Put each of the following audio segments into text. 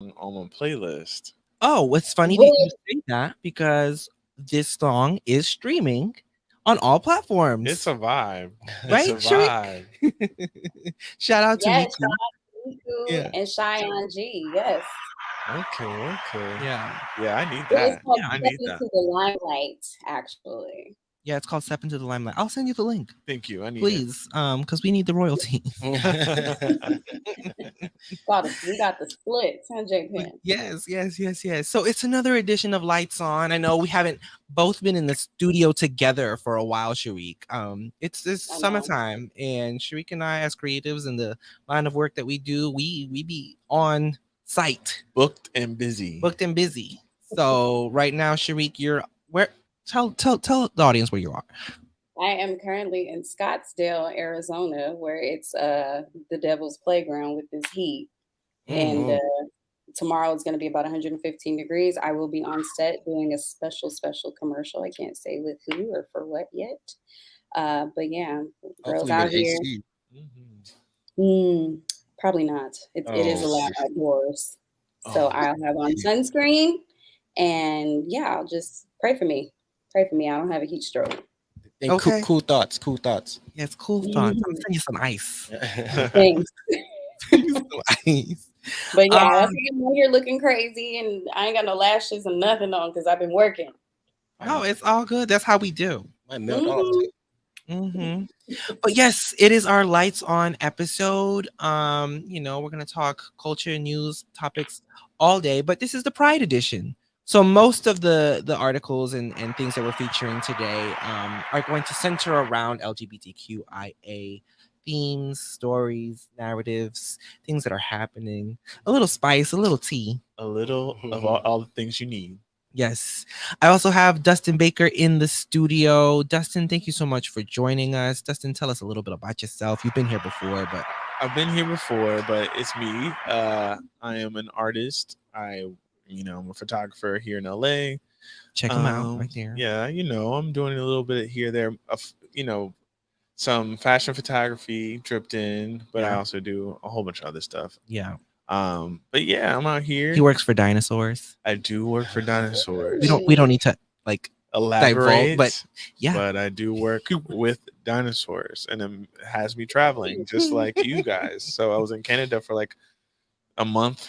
on my playlist. Oh, it's funny that you What? say that because this song is streaming on all It's platforms, a vibe. It's right, a Sharik? vibe. Shout out to Yes, Miku. Sean, Miku, Yeah, and Cheyenne G. Yes. Okay, okay. yeah, Yeah, I need It was that. called yeah, I Step need that. Into the Limelight, actually. yeah. It's called "Step into the Limelight." I'll send you the link, Thank you. I need it. please, because we need the royalties. We got the splits, huh, JPN? Yes, yes, yes, yes. So it's another edition of Lights On. I know we haven't both been in the studio together for a while, Sharik. It's I know. summertime, and Sharik and I, as creatives in the line of work that we do, we be on site, Booked and busy. booked and busy. So right now, Sharik, you're where? Tell the audience where you are. I am currently in Scottsdale, Arizona, where it's the devil's playground with this heat. And Mm. tomorrow it's going to be about 115 degrees. I will be on set doing a special commercial. I can't say with who or for what yet. But yeah, girls Hopefully with out here. AC. Mhm. Mm, probably not. It is Oh, allowed outdoors. So oh, I'll have on sunscreen and yeah, I'll just pray for me. Pray for me. I don't have a heat stroke. and cool, Okay. cool thoughts, cool thoughts. Yes, cool thoughts. I'm Mhm. sending you some ice. Thanks. Send you some ice. But Um, yeah, that's why I'm out here looking crazy and I ain't got no lashes and nothing on because I've been working. no, it's all good. That's how we do. My nailed off Hmm. too. Hmm. But yes, it is our lights on episode. We're gonna talk culture, news, topics all day, but this is the Pride edition. So most of the articles and things that we're featuring today are going to center around LGBTQIA themes, stories, narratives, things that are happening. A little spice, a little tea. A little of all the things you need. Yes. I also have Dustin Baker in the studio. Dustin, thank you so much for joining us. Dustin, tell us a little bit about yourself. You've been here before, but I've been here before, but it's me. I am an artist. I'm a photographer here in LA. check him out right there. Yeah, I'm doing a little bit here there of, some fashion photography dripped in, but I Yeah. also do a whole bunch of other stuff. Yeah. But yeah, I'm out He here. works for dinosaurs. I do work for We dinosaurs. don't need to like divulge, but Elaborate, yeah. but I do work with dinosaurs, and it has me traveling just like you guys. So I was in Canada for like a month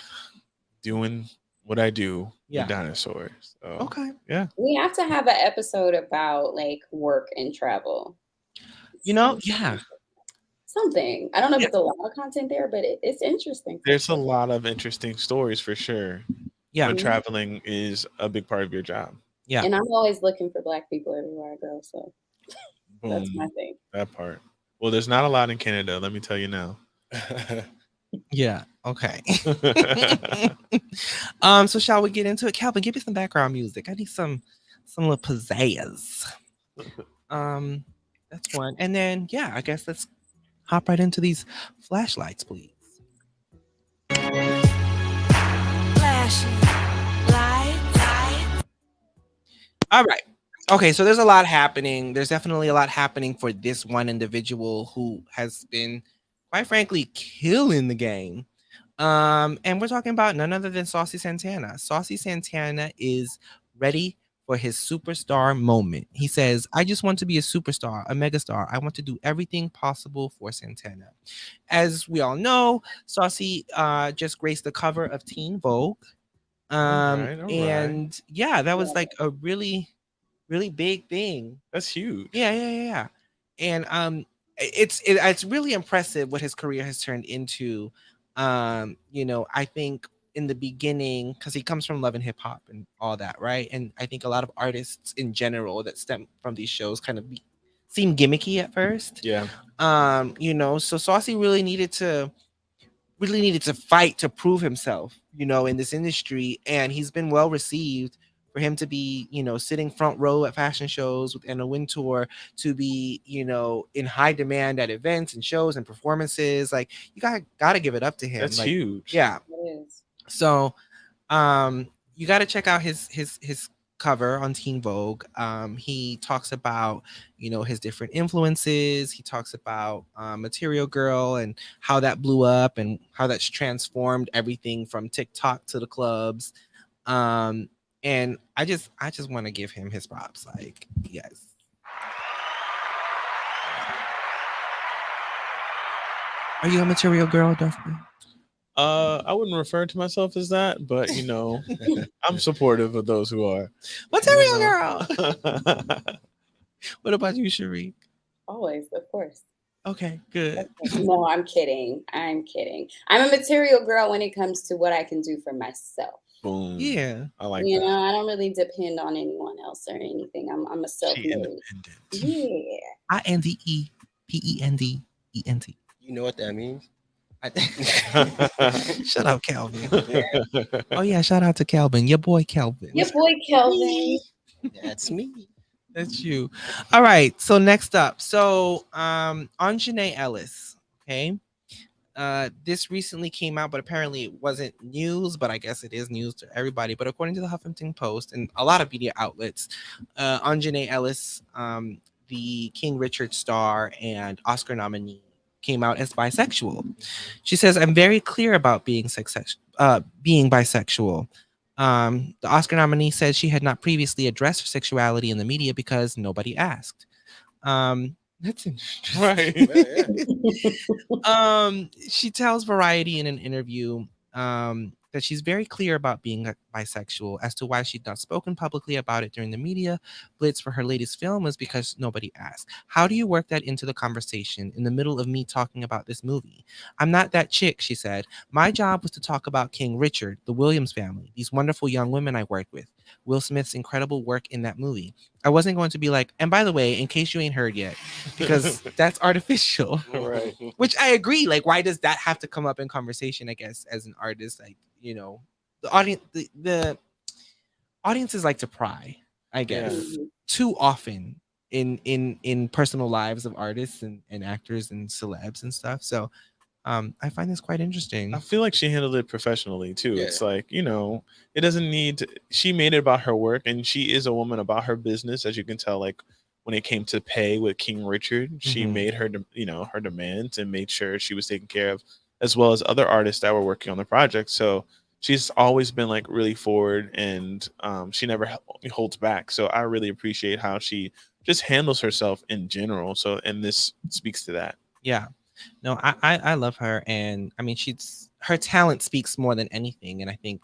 doing what I do Yeah. with dinosaurs. So Okay. yeah, We have to have an episode about like work and travel. Yeah. Something. I don't know if Yeah. it's a lot of content there, but it's interesting for there's a sure. lot of interesting stories for sure. Yeah. When Mhm. traveling is a big part of your job. Yeah. And I'm always looking for black people everywhere I go. So that's my Boom, thing. that part. Well, there's not a lot in Canada. Let me tell you now. Yeah. Okay. So shall we get into it? Calvin, give me some background music. I need some little pizzazz. Um, that's one. And then yeah, I guess let's hop right into these flashlights, please. All right. Okay, so there's a lot happening. There's definitely a lot happening for this one individual who has been, quite frankly, killing the game. And we're talking about none other than Saucy Santana. Saucy Santana is ready for his superstar moment. He says, I just want to be a superstar, a megastar. I want to do everything possible for Santana. As we all know, Saucy just graced the cover of Teen Vogue. All right. And yeah, that was Yeah. like a really big thing. That's huge. Yeah, yeah, yeah, yeah. And it's really impressive what his career has turned into. I think in the beginning, because he comes from love and hip hop and all that, right? And I think a lot of artists in general that stem from these shows kind of seem gimmicky at first. Yeah. So Saucy really needed to fight to prove himself, in this industry. And he's been well received for him to be, sitting front row at fashion shows and a win tour, to be, in high demand at events and shows and performances. Like you gotta give it up to him. That's Like, huge. yeah. It is. So you gotta check out his cover on Teen Vogue. He talks about, his different influences. He talks about Material Girl and how that blew up and how that's transformed everything from TikTok to the clubs. And I just want to give him his props. Like, yes. Are you a Material Girl, Dustin? I wouldn't refer to myself as that, but I'm supportive of those who are. Material Girl. What about you, Shariq? Always, of course. Okay, good. No, I'm kidding. I'm a material girl when it comes to what I can do for myself. Boom. Yeah. I like You that. know, I don't really depend on anyone else or anything. I'm a She self-made. independent. Yeah. INDEPENDENT. You know what that means? Shut up, Calvin. Oh yeah, shout out to Calvin, your boy Calvin. Your boy Kelvin. That's me. That's you. All right. So next up, on Janae Ellis. Okay. This recently came out, but apparently it wasn't news, but I guess it is news to everybody. But according to the Huffington Post and a lot of media outlets, Janae Ellis, the King Richard star and Oscar nominee, came out as bisexual. She says, "I'm very clear about being bisexual." The Oscar nominee said she had not previously addressed her sexuality in the media because nobody asked. That's interesting. Right. She tells Variety in an interview that she's very clear about being bisexual. As to why she'd not spoken publicly about it during the media blitz for her latest film was because nobody asked. How do you work that into the conversation in the middle of me talking about this movie? I'm not that chick, she said. My job was to talk about King Richard, the Williams family, these wonderful young women I worked with, Will Smith's incredible work in that movie. I wasn't going to be like, and by the way, in case you ain't heard yet, because that's artificial. Right. Which I agree. Like, why does that have to come up in conversation? I guess as an artist, like, the audience, the audiences like to pry. I guess Mhm. too often in personal lives of artists and actors and celebs and stuff. So, I find this quite interesting. I feel like she handled it professionally too. Yeah. It's like, it doesn't need to, she made it about her work, and she is a woman about her business, as you can tell, like when it came to pay with King Richard, she Mhm. made her, her demands and made sure she was taken care of, as well as other artists that were working on the project. So she's always been like really forward, and she never holds back. So I really appreciate how she just handles herself in general. So, and this speaks to that. Yeah. No, I love her, and I mean, her talent speaks more than anything, and I think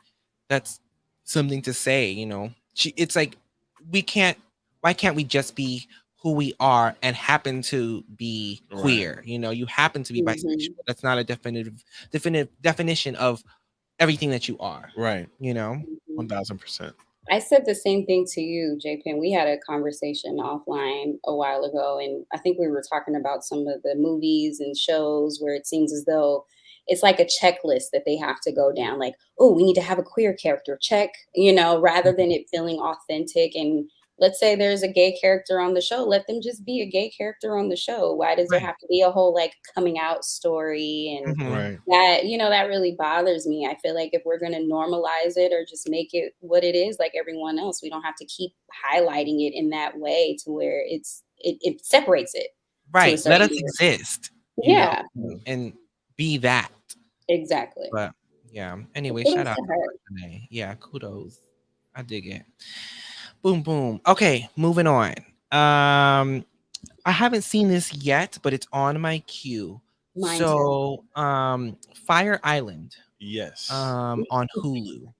that's something to say. It's like we can't. Why can't we just be who we are and happen to be Right. queer? You happen to be Mhm. bisexual. That's not a definitive definition of everything that you are. Right. Mhm. 1000%. I said the same thing to you, JPen. We had a conversation offline a while ago, and I think we were talking about some of the movies and shows where it seems as though it's like a checklist that they have to go down. Like, oh, we need to have a queer character, check, rather than it feeling authentic. And let's say there's a gay character on the show, let them just be a gay character on the show. Why does there Right. have to be a whole like coming out story and Mhm. Right. that really bothers me. I feel like if we're going to normalize it or just make it what it is, like everyone else, we don't have to keep highlighting it in that way to where it separates it to a Right. Let certain us degree. exist. Yeah, And be that. exactly. But yeah. Anyway, Kudos shout out to to her. her today. Yeah, kudos. I dig it. Boom, boom. Okay, moving on. I haven't seen this yet, but it's on my queue. Mine too. So, Fire Island, Yes. on Hulu,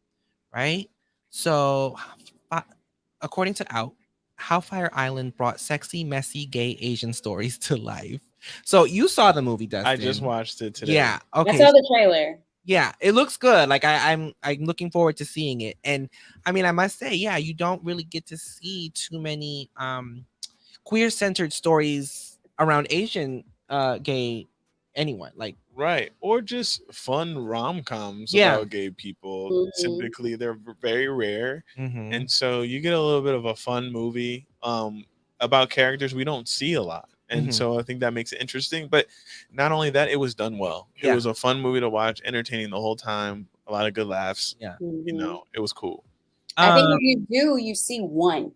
right? So, fi- according to Out, how Fire Island brought sexy, messy, gay Asian stories to life. So you saw the movie, Dustin? I just watched it today. Yeah. I Okay. saw the trailer. Yeah, it looks good. Like I'm looking forward to seeing it. And I mean, I must say, yeah, you don't really get to see too many queer centered stories around Asian gay anyone. Like, Right. Or just fun rom-coms yeah. about gay people. Mhm. Typically they're very rare. Mhm. And so you get a little bit of a fun movie about characters we don't see a lot. And Mhm. so I think that makes it interesting. But not only that, it was done well. It Yeah. was a fun movie to watch, entertaining the whole time, a lot of good laughs. Yeah. Mhm. It was cool. I think Um, if you do, you see one.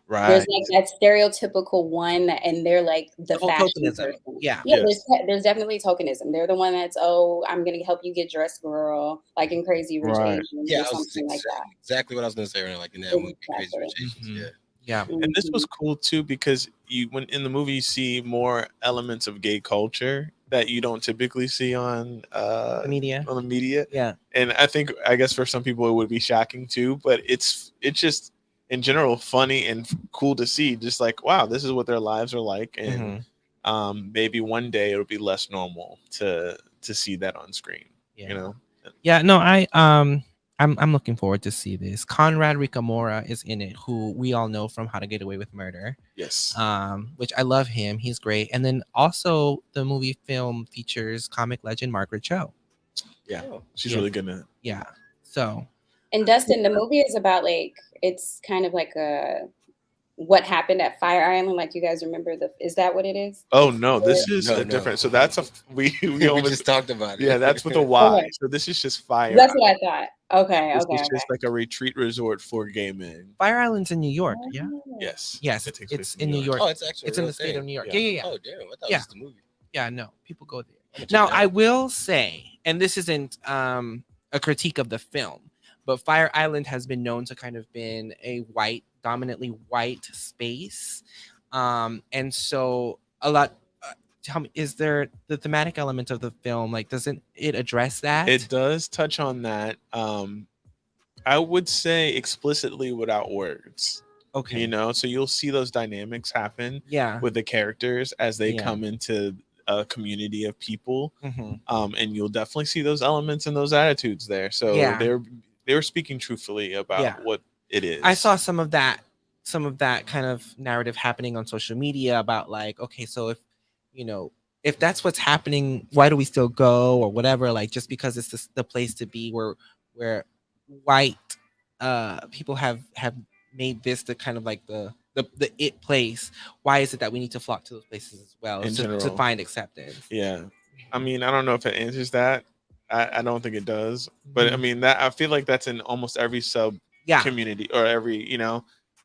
There's Right. like that stereotypical one, and they're like the oh, fashion tokenism. person. Yeah. Yeah, Yes. there's definitely tokenism. They're the one that's, oh, I'm gonna help you get dressed, girl, like in Crazy Rich Right. Asians Yeah, or I was something like that. exactly what I was gonna say. Right, like in that movie, Crazy Exactly. Rich Asians. Mhm. Yeah. Yeah. And this was Mhm. cool too because you when in the movie you see more elements of gay culture that you don't typically see The media. on the media. Yeah. And I guess for some people it would be shocking too, but it's just in general funny and cool to see, just like wow, this is what their lives are like, and Hmm. maybe one day it'll be less normal to see that on screen, Yeah. you know. Yeah. No, I'm looking forward to see this. Conrad Ricamora is in it, who we all know from How to Get Away with Murder. Yes. Which I love him. He's great. And then also the movie film features comic legend Margaret Cho. Yeah, Oh, she's Yeah. really good in it. Yeah. So And Dustin, the movie is about like it's kind of like a what happened at Fire Island. Like you guys remember is that what it is? Oh no, this is no, a no. different. So that's a we we almost just talked about it. yeah, that's with a Y. Okay, So this is just Fire that's Island. what I thought. Okay, This okay, is okay. just like a retreat resort for gay men. Fire Island's in New York. Yeah. Oh. Yes. Yes, It takes it's place in New York. Oh, it's actually It's a in real the state thing. of New York. Yeah. Yeah, yeah, yeah. Oh, damn! I thought it Yeah. was just a movie. Yeah, no, people go there. I'm gonna check Now, it I out. will say, and this isn't a critique of the film, but Fire Island has been known to kind of been a dominantly white space, and so a lot. Tell me, is there the thematic element of the film? Like, doesn't it address that? It does touch on that. I would say explicitly without words. Okay. You know, so you'll see those dynamics happen Yeah. with the characters as they Yeah. come into a community of people. Hmm. And you'll definitely see those elements and those attitudes there. So Yeah. they were speaking truthfully about Yeah. what it is. I saw some of that kind of narrative happening on social media about like, okay, so you know if that's what's happening, why do we still go or whatever? Like just because it's the place to be where white people have made this the kind of like the it place. Why is it that we need to flock to those places as well In to general. find acceptance? Yeah. I mean, I don't know if it answers that. I don't think it does. But I Mhm. mean that I feel like that's in almost every sub Yeah. community or every,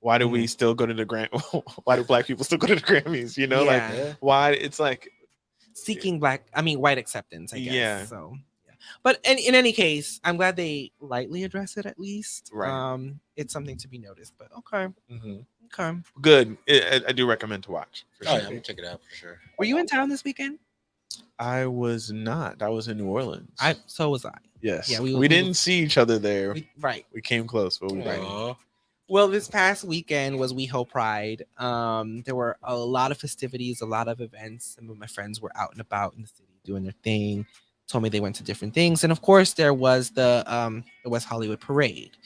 why do we still go to the why do black people still go to the Grammys? Like Yeah. Yeah. why it's like Seeking white acceptance, I guess. Yeah. So yeah. But in any case, I'm glad they lightly address it at least. Right. It's something to be noticed, but okay. mhm. Okay. Good. I do recommend to watch. For Oh sure. yeah, I'm gonna check it out for sure. Were you in town this weekend? I was not. I was in New Orleans. So was I. Yes. Yeah, we didn't see each other there. Right. We came close, but we didn't. Aw. Well, this past weekend was WeHo Pride. There were a lot of festivities, a lot of events. Some of my friends were out and about in the city doing their thing. Told me they went to different things, and of course, there was the West Hollywood Parade.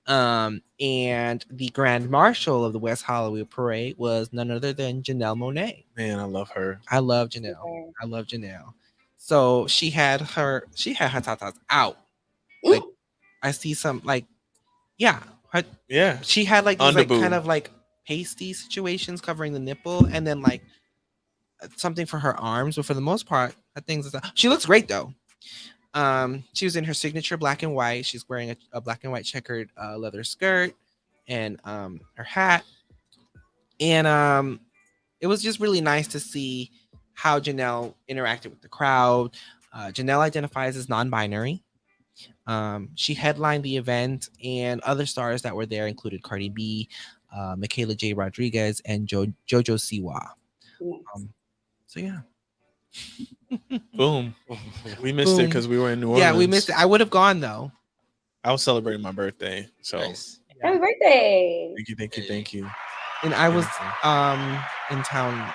And the Grand Marshal of the West Hollywood Parade was none other than Janelle Monáe. Man, I love her. I love Janelle. Okay. I love Janelle. So she had her tatas out. Like I see some like yeah. Yeah. She had like these like Underboob. kind of like pasty situations covering the nipple and then like something for her arms, but for the most part, her things she looks great though. She was in her signature black and white. She's wearing a black and white checkered leather skirt and her hat. And it was just really nice to see how Janelle interacted with the crowd. Janelle identifies as non-binary. She headlined the event, and other stars that were there included Cardi B, Michaela J. Rodriguez, and Jojo Siwa. Nice. So yeah. Boom. We missed it Boom. because we were in New Orleans. Yeah, we missed it. I would have gone though. I was celebrating my birthday. So Nice. Happy birthday. thank you. And I was in town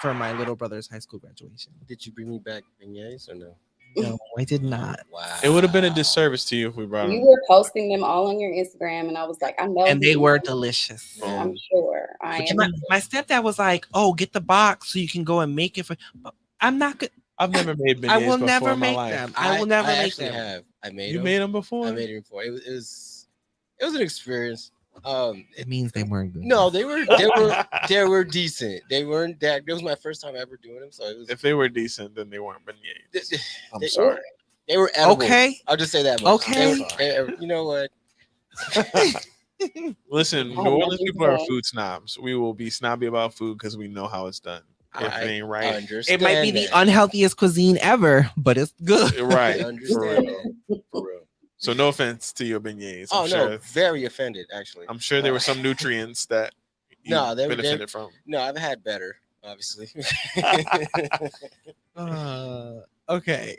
for my little brother's high school graduation. Did you bring me back beignets or no? No, I did not. Wow. It would have been a disservice to you if we brought You them. were posting them all on your Instagram, and I was like, I know. And they he- were delicious. I'm sure. I And am. my stepdad was like, "Oh, get the box so you can go and make it for." But I'm not good. I've never made beignets I will before never in my make life. them. I will never make actually them. have. I made You them. made them before? I made it before. It was an experience. It means they weren't good. No, they were decent. They weren't that. It was my first time ever doing them, so it was. If they were decent, then they weren't beignets. I'm They- sorry. They were edible. Okay. I'll just say that much. Okay. You know what? Listen, I New have Orleans nothing to people are say. food snobs. We will be snobby about food because we know how it's done. If it ain't I right, It might be understand the that. unhealthiest cuisine ever, but it's good. I right, for understand real. that. For real. So no offense to your beignets. Oh no, very offended actually. I'm sure there were some nutrients that you No, they benefited from. no, I've had better, obviously. Okay.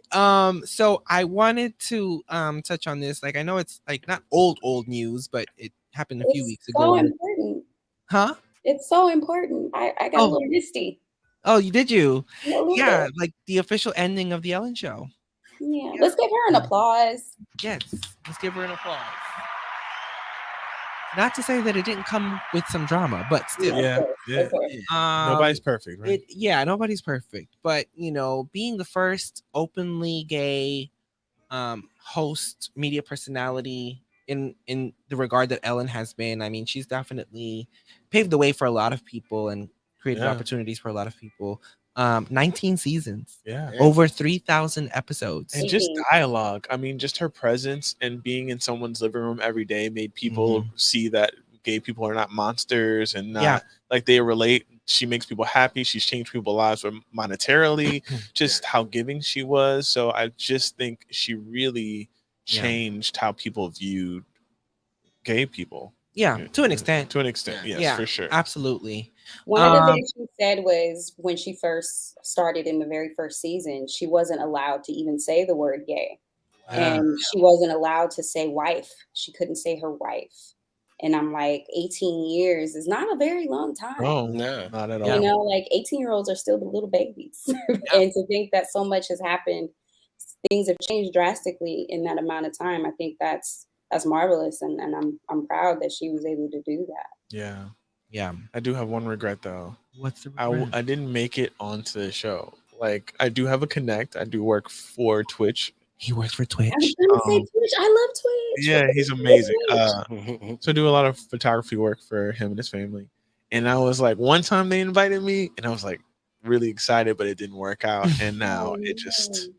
So I wanted to touch on this. Like I know it's like not old news, but it happened a few It's weeks so ago. important. Huh? It's so important. I got a Oh, little misty. oh, you did you? A little Yeah, bit. like the official ending of the Ellen show. Yeah. Yeah. Let's give her an applause. Yes. Let's give her an applause. Not to say that it didn't come with some drama, but still. Of Yeah, course. yeah. Of course. Nobody's perfect, right? Nobody's perfect. But being the first openly gay host media personality in the regard that Ellen has been, I mean, she's definitely paved the way for a lot of people and created Yeah. opportunities for a lot of people. 19 seasons, Yeah. over 3,000 episodes. And just 18. dialogue. I mean, just her presence and being in someone's living room every day made people see that gay people are not monsters and not Yeah. like they relate. She makes people happy. She's changed people's lives monetarily, just how giving she was. So I just think she really Yeah. changed how people viewed gay people. Yeah, to an extent. To an extent, yes, Yeah, for sure. absolutely. One of the things she said was when she first started in the very first season, she wasn't allowed to even say the word gay. Yeah. And she wasn't allowed to say wife. She couldn't say her wife. And I'm like, 18 years is not a very long time. No, No. not at Yeah. all. You know, like 18-year-olds are still the little babies. And to think that so much has happened, things have changed drastically in that amount of time. I think that's marvelous. And I'm proud that she was able to do that. Yeah. Yeah. I do have one regret though. What's the regret? I didn't make it onto the show. Like I do have a connect. I do work for Twitch. He works for Twitch. I was gonna say Twitch. I love Twitch. Yeah, What he's is amazing. Twitch? So I do a lot of photography work for him and his family. And I was like, one time they invited me, and I was like really excited, but it didn't work out. And now it just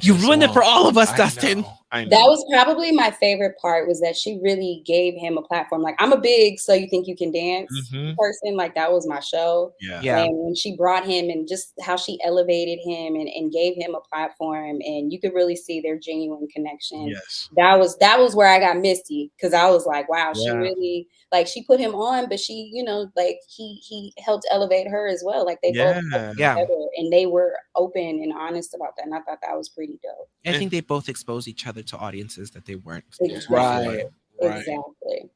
You ruined it for all of us, I Dustin. know, I know. That was probably my favorite part, was that she really gave him a platform. Like, I'm a big So You Think You Can Dance person. Like, that was my show. Yeah. And when she brought him and just how she elevated him and gave him a platform, and you could really see their genuine connection. Yes. That was where I got misty, because I was like, wow, she Yeah. really, like, she put him on, but she, like he helped elevate her as well. Like, they both helped Yeah. together, and they were open and honest about that. And I thought that was pretty dope. I think they both exposed each other to audiences that they weren't. Exactly. Right. Exactly.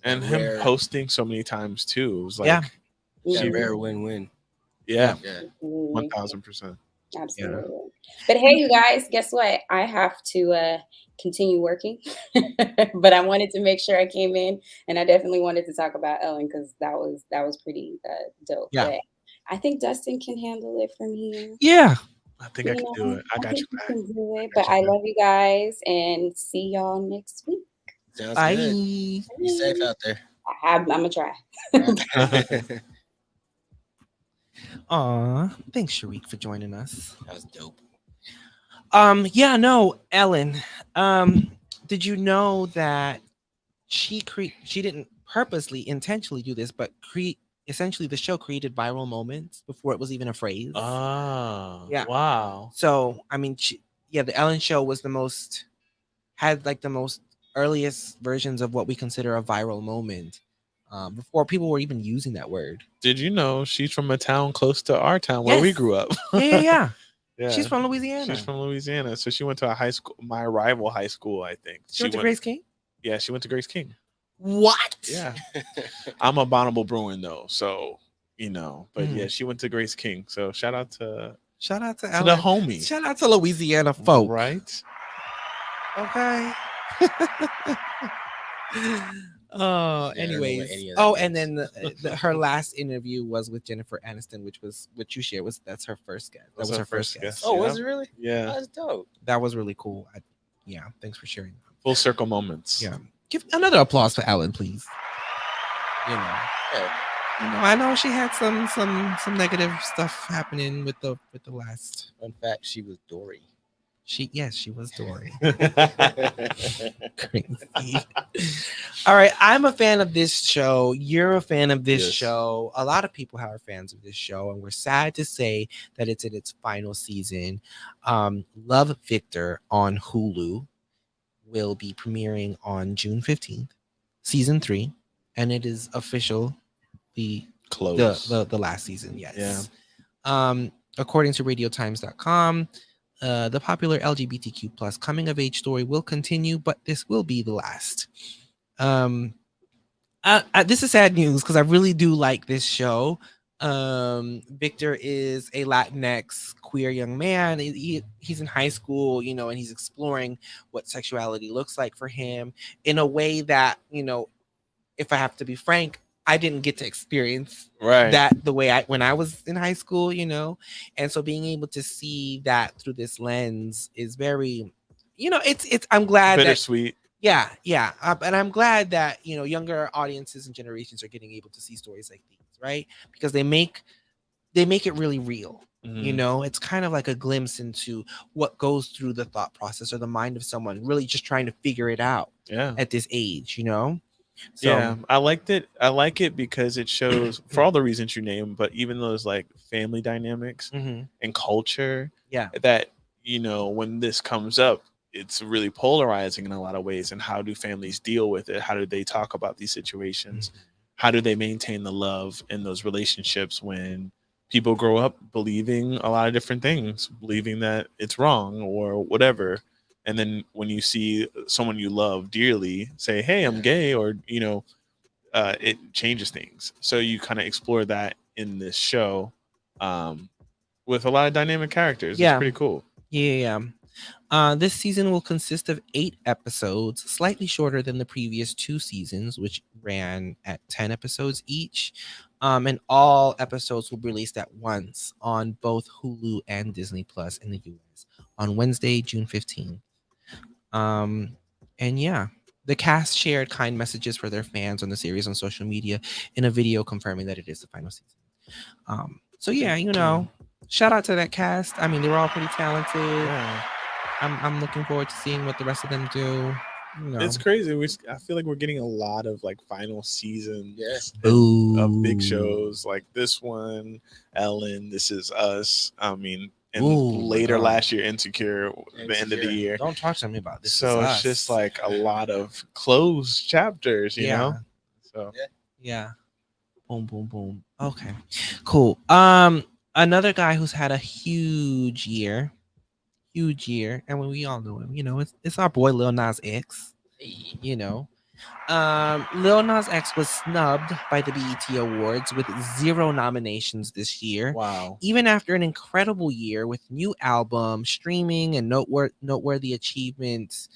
And him hosting so many times too. It was like Yeah. That rare win-win. Yeah. Yeah. 1000%. Absolutely. But hey, you guys, guess what? I have to continue working. But I wanted to make sure I came in, and I definitely wanted to talk about Ellen, because that was pretty dope. Yeah. But I think Dustin can handle it from here. Yeah. I think I can do it. I got you think back. you can do it. But I love you guys, and see y'all next week. Sounds Bye. good. Be safe out there. I'm gonna try. Aw, thanks, Sharik, for joining us. That was dope. Yeah, no, Ellen. Did you know that she didn't purposely, intentionally do this, but essentially the show created viral moments before it was even a phrase. Oh, Yeah. wow. So I mean, the Ellen Show was had like the most earliest versions of what we consider a viral moment. Before people were even using that word. Did you know she's from a town close to our town where we Yes. grew up? Yeah. Yeah. She's from Louisiana. She's from Louisiana. So she went to a high school, my rival high school, I think. She went to Grace King? Yeah, she went to Grace King. What? Yeah. I'm a Bonneville Bruin though, so but yeah, she went to Grace King. So shout out to Ellen. the homie. Shout out to Louisiana folk. Right? Okay. Anyways. And then her last interview was with Jennifer Aniston, which was what you shared. That's her first guest. That was her first guest. Oh, was it really? Yeah. That's dope. That was really cool. Thanks for sharing that. Full circle moments. Yeah. Give another applause for Ellen, please. I know she had some negative stuff happening with the last. Fun fact, she was Dory. She was Dory. Crazy. All right, I'm a fan of this show. You're a fan of this Yes. show. A lot of people are fans of this show, and we're sad to say that it's in its final season. Love Victor on Hulu will be premiering on June 15th, season 3, and it is official the Close. the last season. Yes. According to radiotimes.com, the popular LGBTQ plus coming of age story will continue, but this will be the last. This is sad news because I really do like this show. Victor is a Latinx queer young man. He's in high school, and he's exploring what sexuality looks like for him in a way that, if I have to be frank, I didn't get to experience that the way when I was in high school, and so being able to see that through this lens is very, it's I'm glad bittersweet. Yeah. And I'm glad that, younger audiences and generations are getting able to see stories like these, right? Because they make it really real. It's kind of like a glimpse into what goes through the thought process or the mind of someone really just trying to figure it out at this age, So, yeah, I liked it. I like it because it shows, for all the reasons you name, but even those like family dynamics and culture, that when this comes up, it's really polarizing in a lot of ways. And how do families deal with it? How do they talk about these situations? How do they maintain the love in those relationships when people grow up believing a lot of different things, believing that it's wrong or whatever? And then when you see someone you love dearly say, "Hey, I'm gay," or it changes things. So you kind of explore that in this show, with a lot of dynamic characters. It's pretty cool. Yeah. This season will consist of 8 episodes, slightly shorter than the previous 2 seasons, which ran at 10 episodes each. And all episodes will be released at once on both Hulu and Disney Plus in the US on Wednesday, June 15th. And yeah, the cast shared kind messages for their fans on the series on social media in a video confirming that it is the final season. So yeah, shout out to that cast. I mean, they were all pretty talented. Yeah. I'm looking forward to seeing what the rest of them do. It's crazy. I feel like we're getting a lot of like final season of big shows like this one, Ellen, This Is Us. I mean, and later last year, Insecure, the end of the year. Don't talk to me about this. So it's just like a lot of closed chapters, you know? So yeah. Boom, boom, boom. Okay, cool. Another guy who's had a huge year, and when we all know him, it's our boy Lil Nas X. Lil Nas X was snubbed by the BET Awards with 0 nominations this year. Wow. Even after an incredible year with new album, streaming, and noteworthy achievements.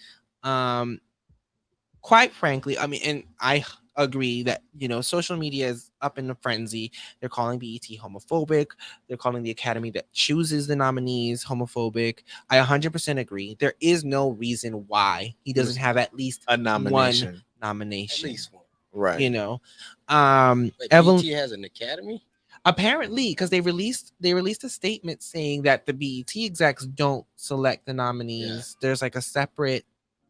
Quite frankly, I mean, and I agree that social media is up in a frenzy. They're calling BET homophobic. They're calling the Academy that chooses the nominees homophobic. I 100% agree. There is no reason why he doesn't have at least a nomination. One nomination. At least one. Right. Wait, BET has an Academy? Apparently, because they released a statement saying that the BET execs don't select the nominees. There's like a separate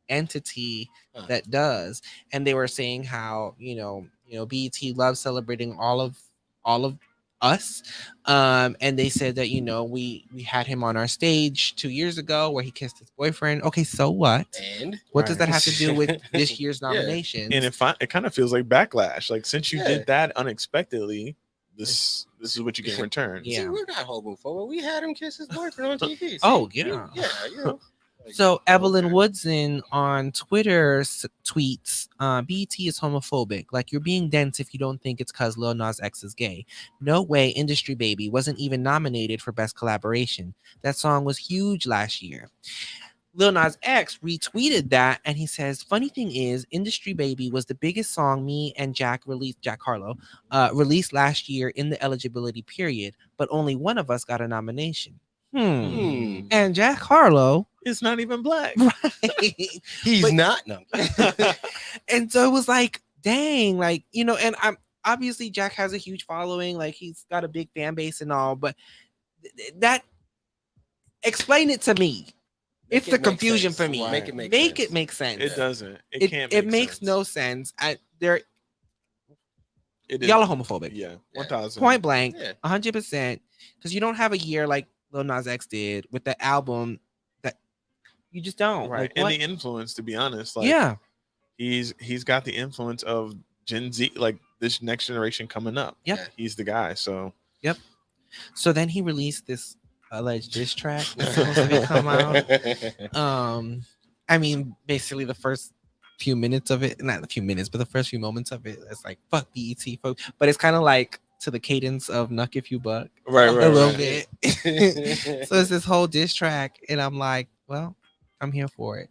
entity that does, and they were saying how BET loves celebrating all of us, and they said that we had him on our stage 2 years ago where he kissed his boyfriend. Okay, so what? And what does that have to do with this year's nominations? And it kind of feels like backlash. Like, since you did that unexpectedly, this is what you get in return. Yeah. See, we're not homophobic. We had him kiss his boyfriend on TV. See? Oh yeah. So Evelyn Woodson on Twitter tweets, BET is homophobic. Like, you're being dense if you don't think it's because Lil Nas X is gay. No way Industry Baby wasn't even nominated for Best Collaboration. That song was huge last year. Lil Nas X retweeted that, and he says, funny thing is, Industry Baby was the biggest song me and Jack Harlow released last year in the eligibility period, but only one of us got a nomination. And Jack Harlow is not even black. Right. He's not. No. And so it was like, dang, like, and I'm obviously Jack has a huge following, like he's got a big fan base and all, but that explain it to me. It's it the make confusion sense. for me. Make it make Make sense. it make sense. It doesn't. It It can't. it Make makes sense. no sense. There It y'all is. are homophobic. Yeah, Yeah. 1000. Point blank, Yeah. 100%. Because you don't have a year like Lil Nas X did with the album that you just don't. Right, Like and what? the influence. To be honest, like Yeah. he's got the influence of Gen Z, like this next generation coming up. Yep. Yeah. He's the guy. So Yep. So then he released this alleged diss track that's supposed to come out. I mean, basically the first few minutes of it, not a few minutes, but the first few moments of it, it's like fuck BET, folks. But it's kind of like to the cadence of "Nuck If You Buck" right, a right, little right. bit. So it's this whole diss track, and I'm like, well, I'm here for it.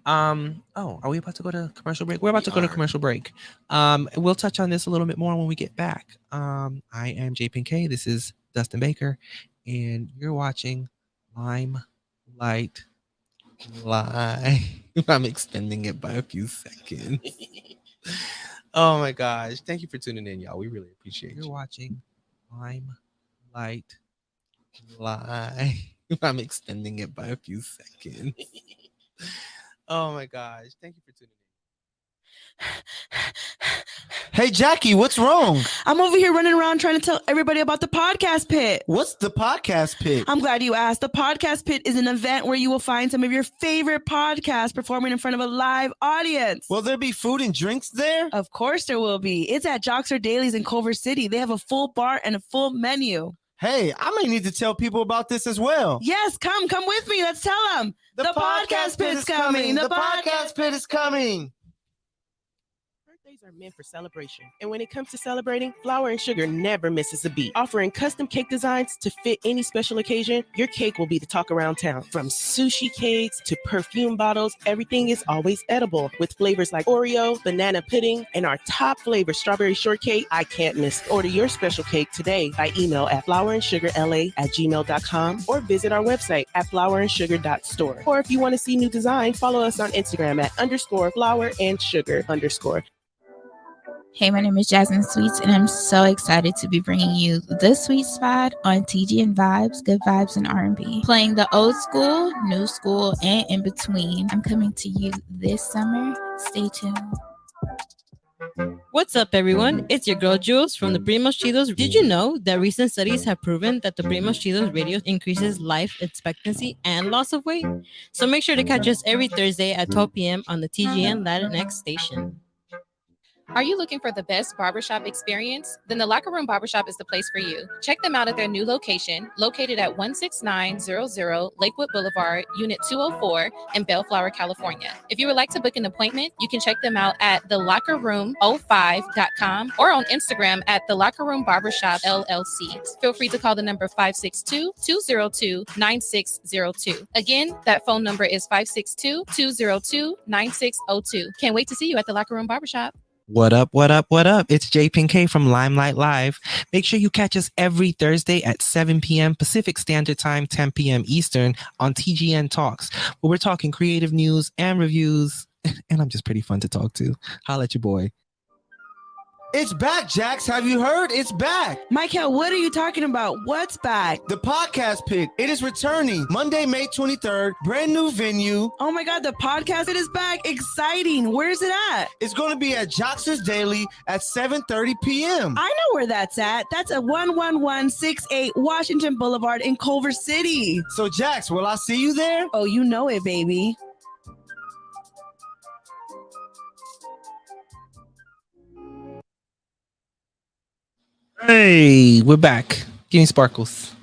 Oh, are we about to go to commercial break? We're about to go to are. commercial break. We'll touch on this a little bit more when we get back. I am JPK. This is Dustin Baker, and you're watching Limelight Live. I'm extending it by a few seconds. Oh my gosh. Thank you for tuning in, y'all. We really appreciate you. You're watching Limelight Live. I'm extending it by a few seconds. Oh my gosh. Thank you for tuning in. Hey, Jackie, what's wrong? I'm over here running around trying to tell everybody about the podcast pit. What's the podcast pit? I'm glad you asked. The podcast pit is an event where you will find some of your favorite podcasts performing in front of a live audience. Will there be food and drinks there? Of course there will be. It's at Joxer Dailies in Culver City. They have a full bar and a full menu. Hey, I may need to tell people about this as well. Yes, come with me. Let's tell them. The podcast pit is coming. The podcast pit is coming. Birthdays are meant for celebration. And when it comes to celebrating, Flour and Sugar never misses a beat. Offering custom cake designs to fit any special occasion, your cake will be the talk around town. From sushi cakes to perfume bottles, everything is always edible with flavors like Oreo, banana pudding, and our top flavor, strawberry shortcake. I can't miss. Order your special cake today by email at flourandsugarla@gmail.com or visit our website at flourandsugar.store. Or if you want to see new design, follow us on Instagram at _flour_and_sugar_. Hey, my name is Jasmine Sweets, and I'm so excited to be bringing you The Sweet Spot on TGN Vibes, Good Vibes, and R&B. Playing the old school, new school, and in between. I'm coming to you this summer. Stay tuned. What's up, everyone? It's your girl Jules from the Primos Chidos. Did you know that recent studies have proven that the Primos Chidos radio increases life expectancy and loss of weight? So make sure to catch us every Thursday at 12 p.m. on the TGN Latinx station. Are you looking for the best barbershop experience? Then the Locker Room Barbershop is the place for you. Check them out at their new location, located at 16900 Lakewood Boulevard, Unit 204 in Bellflower, California. If you would like to book an appointment, you can check them out at thelockerroom05.com or on Instagram at The Locker Room Barbershop LLC. Feel free to call the number 562-202-9602. Again, that phone number is 562-202-9602. Can't wait to see you at the Locker Room Barbershop. What up, what up, what up? It's JPK from Limelight Live. Make sure you catch us every Thursday at 7 p.m. Pacific Standard Time, 10 p.m. Eastern on TGN Talks, where we're talking creative news and reviews. And I'm just pretty fun to talk to. Holla at your boy. It's back, Jax. Have you heard? It's back. Michael, what are you talking about? What's back? The podcast pit. It is returning Monday, May 23rd. Brand new venue. Oh my God, the podcast pit is back. Exciting. Where's it at? It's going to be at Joxer's Daily at 7:30 p.m. I know where that's at. That's at 11168 Washington Boulevard in Culver City. So, Jax, will I see you there? Oh, you know it, baby. Hey, we're back. Give me sparkles.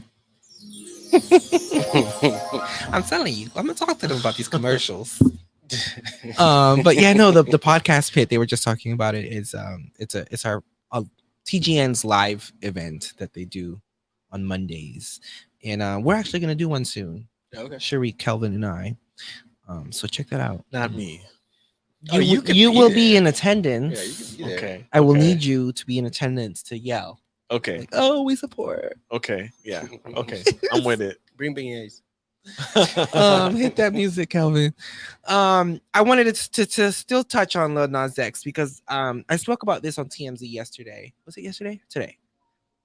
I'm telling you, I'm gonna talk to them about these commercials. But yeah, no, the podcast pit, they were just talking about it, is it's our TGN's live event that they do on Mondays, and we're actually gonna do one soon. Okay. Cherie, Kelvin, and I. So check that out. Not me. You will be in attendance. Yeah, you can be there. Okay. I will okay. need you to be in attendance to yell. Okay. Like, oh, we support. Okay. Yeah. Okay. I'm with it. Bring beignets. Hit that music, Calvin. I wanted to still touch on Lil Nas X because I spoke about this on TMZ yesterday. Was it yesterday? Today.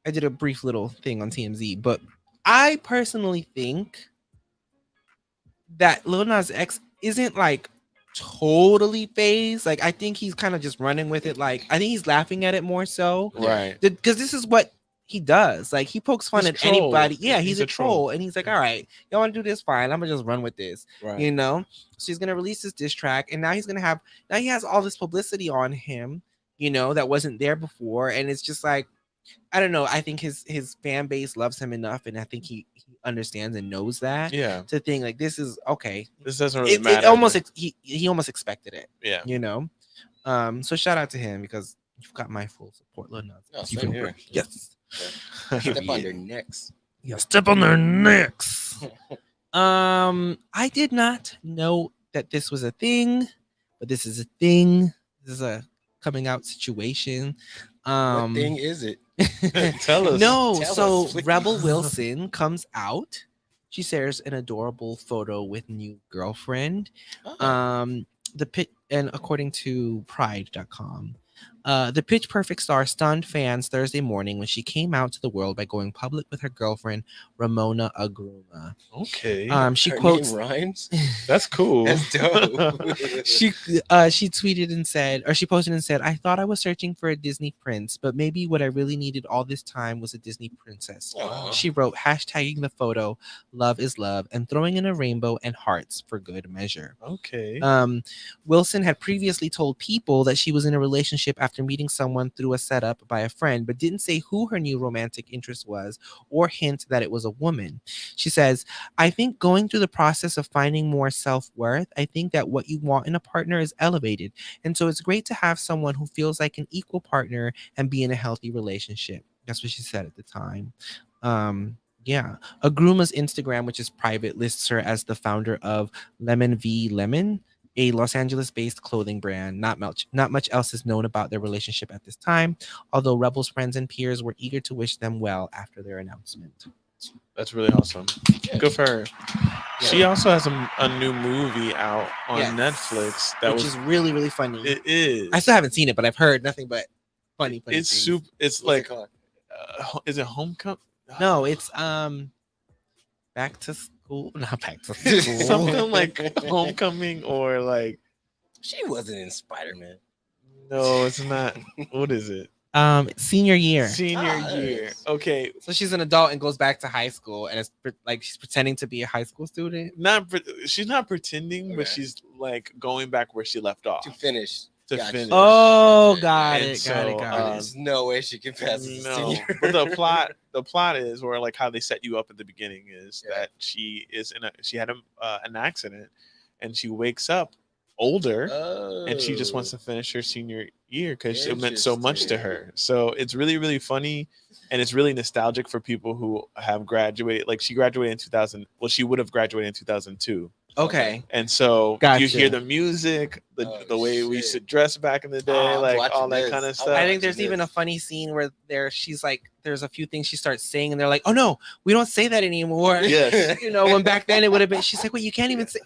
I did a brief little thing on TMZ, but I personally think that Lil Nas X isn't like totally phased. Like I think he's kind of just running with it. Like I think he's laughing at it more so, Right. because this is what he does. Like he pokes fun He's at troll. anybody. Yeah, He's he's a a troll, and he's like, all right, y'all want to do this? Fine, I'm gonna just run with this. Right. You know. So he's gonna release this diss track, and now he has all this publicity on him. You know that wasn't there before, and it's just like I don't know. I think his fan base loves him enough, and I think he understands and knows that. Yeah. To think like this is okay. This doesn't really It matter. almost he almost expected it. Yeah. You know. So shout out to him because you've got my full support, Lil Nas. No, You same feel here. great. Yes. Step on their necks. Yeah, step on their necks. I did not know that this was a thing, but this is a thing. This is a coming out situation. What thing is it? Tell us. No, Tell so us, please. Rebel Wilson comes out. She shares an adorable photo with new girlfriend. Oh. The pit and according to Pride.com, the Pitch Perfect star stunned fans Thursday morning when she came out to the world by going public with her girlfriend Ramona Agruma. Okay. She Her quotes name rhymes. That's cool. That's dope. she tweeted and said, or she posted and said, I thought I was searching for a Disney prince, but maybe what I really needed all this time was a Disney princess. Aw. She wrote, hashtagging the photo, love is love, and throwing in a rainbow and hearts for good measure. Okay. Wilson had previously told People that she was in a relationship after meeting someone through a setup by a friend, but didn't say who her new romantic interest was or hint that it was a woman. She says, I think going through the process of finding more self-worth, I think that what you want in a partner is elevated. And so it's great to have someone who feels like an equal partner and be in a healthy relationship. That's what she said at the time. Yeah. Agruma's Instagram, which is private, lists her as the founder of Lemon V Lemon, a Los Angeles-based clothing brand. Not much else is known about their relationship at this time, although Rebel's friends and peers were eager to wish them well after their announcement. That's really awesome. Good for her. She also has a new movie out on Yes. Netflix Which is really, really funny. It is. I still haven't seen it, but I've heard nothing but funny It's things. super. It's What's it like, called? is it Homecoming? No, it's back to school. Not back to school. Something like Homecoming or like. She wasn't in Spider-Man. No, it's not. What is it? Senior year. Senior year. Okay. So she's an adult and goes back to high school, and it's like she's pretending to be a high school student. She's not pretending, but Okay. she's like going back where she left off. To finish. To Gotcha. finish. Oh, got And it, so, got it. There's no way she can pass as a No, senior. but the plot is, or like how they set you up at the beginning is that she had an accident, and she wakes up older, and she just wants to finish her senior year because it meant so much to her. So it's really, really funny, and it's really nostalgic for people who have graduated. Like she graduated in 2000. Well, she would have graduated in 2002. Okay. And so Gotcha. you hear the music, the way we used to dress back in the day, I'm like watching all that this. kind of I'm stuff. I think there's even a funny scene where there's a few things she starts saying, and they're like, "Oh no, we don't say that anymore." Yes. You know, when back then it would have been. She's like, "Well, you can't even say."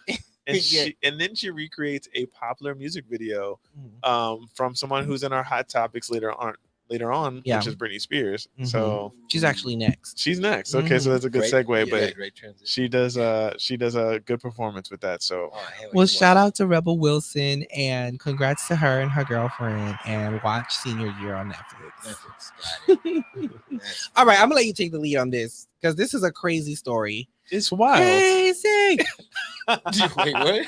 And then she recreates a popular music video from someone who's in our hot topics later on, Yeah. which is Britney Spears. Mhm. So she's actually next. she's next. Okay, so that's a good Great- segue, yeah, but great transition. she does a good performance with that. So Oh, I Well, shout out to Rebel Wilson and congrats to her and her girlfriend. And watch Senior Year on Netflix. Netflix. All right, I'm gonna let you take the lead on this because this is a crazy story. it's wild. Crazy. Wait, what?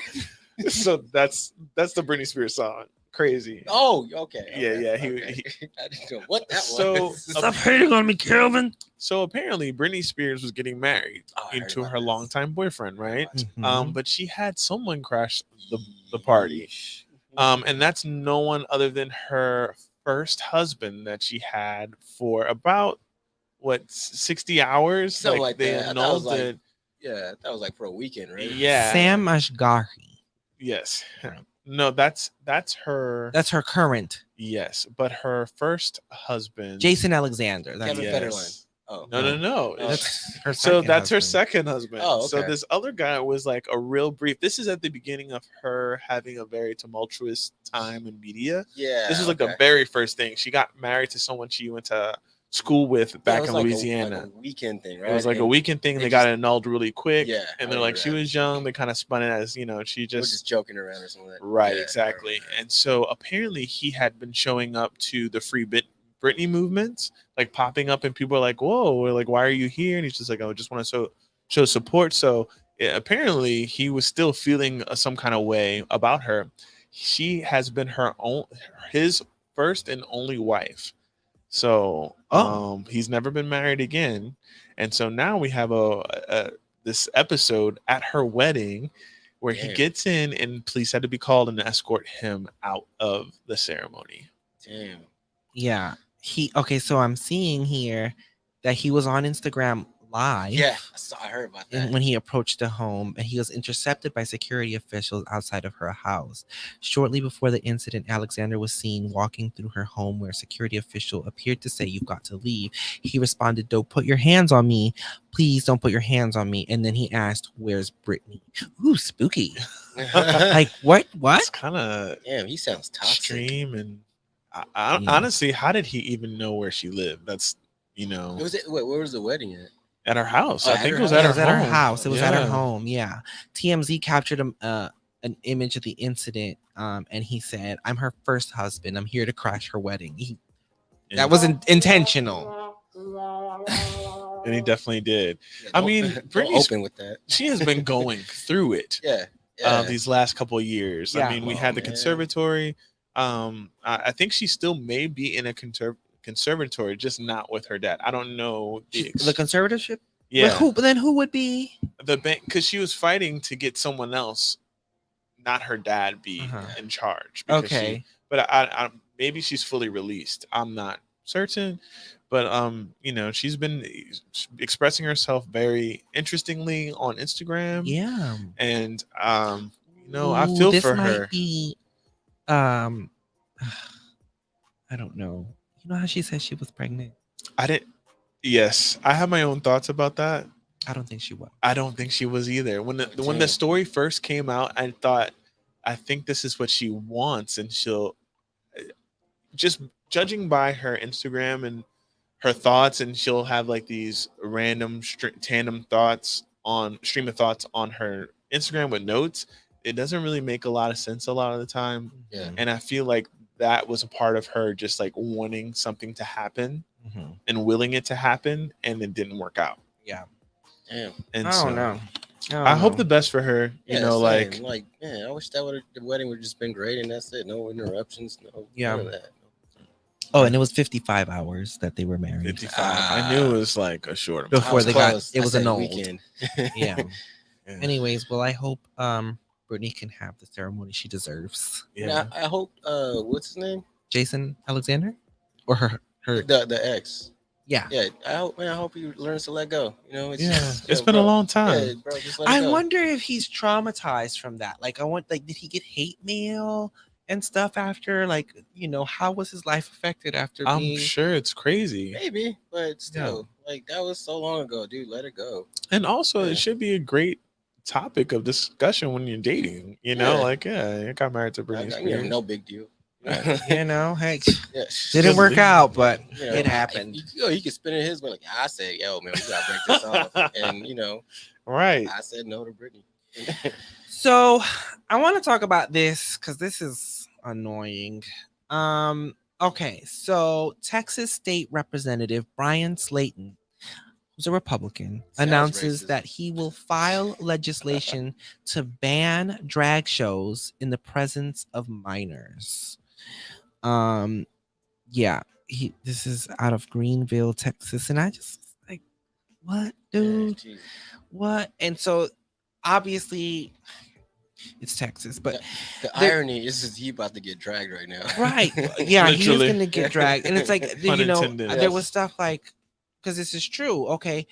So that's the Britney Spears song. Crazy. Oh, okay. Yeah, okay, yeah, okay. I didn't know what that So, was. Stop hating on me, Kelvin. So apparently Britney Spears was getting married Oh, I heard into about her this. longtime boyfriend, right? Mhm. But she had someone crash the party. And that's no one other than her first husband that she had for about 60 hours. Something like they that. I thought it was annulled like- it. Yeah, that was like for a weekend, right? Yeah. Sam Ashgari. Yes. No, that's her. That's her current. Yes, but her first husband, Jason Alexander. That's Kevin it. Federline. Oh. No. That's her So second that's her husband. second husband. Oh, So okay. this other guy was like a real brief. This is at the beginning of her having a very tumultuous time in media. Yeah. This is like the very first thing. She got married to someone she went to school with Yeah, it back was in like Louisiana. a weekend thing, right? It was like a And weekend thing. they They got just- it annulled really quick. Yeah, And I they're like, remember she that. was young. They kind of spun it as, she They were just just joking around or something. right, Yeah, I exactly. remember that. And so apparently he had been showing up to the Free Britney movements, like popping up, and people are like, "Whoa, like why are you here?" And he's just like, "I just want to show support." So apparently he was still feeling some kind of way about her. She has been his first and only wife. So he's never been married again. And so now we have this episode at her wedding where he Damn. gets in and police had to be called and escort him out of the ceremony. Damn. Yeah. So I'm seeing here that he was on Instagram Live. Yeah, I heard about that. When he approached the home, and he was intercepted by security officials outside of her house. Shortly before the incident, Alexander was seen walking through her home where a security official appeared to say, "You've got to leave." He responded, "Don't put your hands on me. Please don't put your hands on me." And then he asked, "Where's Brittany?" Ooh, spooky. Like, what? It's kind of Damn, he sounds toxic. extreme. And honestly, how did he even know where she lived? That's, Where was the wedding at? At her house. Oh, I think it was at her house. It was at her Yeah. home. Yeah. TMZ captured an image of the incident, and he said, "I'm her first husband. I'm here to crash her wedding." That wasn't intentional. And he definitely did. Yeah, I mean, don't Brittany's open with that. She has been going through it. Yeah. These last couple of years. Yeah. I mean, we had the conservatory. I think she still may be in a conservatory, just not with her dad. I don't know The conservatorship. Yeah. But then who would be the bank, because she was fighting to get someone else, not her dad, be in charge. because Okay. but I maybe she's fully released. I'm not certain, but she's been expressing herself very interestingly on Instagram. Yeah. And I feel this for might her. Be, I don't know. You know how she said she was pregnant? Yes, I have my own thoughts about that. I don't think she was. I don't think she was either. When the story first came out, I thought, I think this is what she wants, and she'll just judging by her Instagram and her thoughts, and she'll have like these random stream of thoughts on her Instagram with notes. It doesn't really make a lot of sense a lot of the time. Yeah. And I feel like that was a part of her just like wanting something to happen and willing it to happen, and it didn't work out. Yeah. Damn. And I so don't know. I hope the best for her. Yeah, like I wish the wedding would have just been great, and that's it. No interruptions. No. Yeah. None of that. Oh, and it was 55 hours that they were married. 55. I knew it was like a short amount. Before they got close. it I was said an old weekend. Yeah. Yeah. Anyways, well, I hope Brittany can have the ceremony she deserves. Yeah. I hope. What's his name? Jason Alexander, or her The ex. Yeah. Yeah. I hope he learns to let go. It's been a long time. Yeah, bro, just let it I go. wonder if he's traumatized from that. Like, did he get hate mail and stuff after? Like, how was his life affected after I'm being? sure it's crazy. Maybe, but still, that was so long ago, dude. Let it go. And also, Yeah. it should be a great topic of discussion when you're dating. I got married to Britney Spears. No big deal. Hey, Yeah. didn't work out, but You know, it happened. He could spin in his way. Like I said, yo, man, we gotta break this off. And Right. I said no to Britney. So I want to talk about this because this is annoying. Okay, so Texas State Representative Brian Slayton, who's a Republican, Sounds announces racist. that he will file legislation to ban drag shows in the presence of minors. This is out of Greenville, Texas, and I just like, what, dude? Yeah, What? And so obviously it's Texas, but the irony is he about to get dragged right now. right. Yeah, he's Literally. gonna get dragged. And it's like, Pun intended. there was stuff like, because this is true, okay.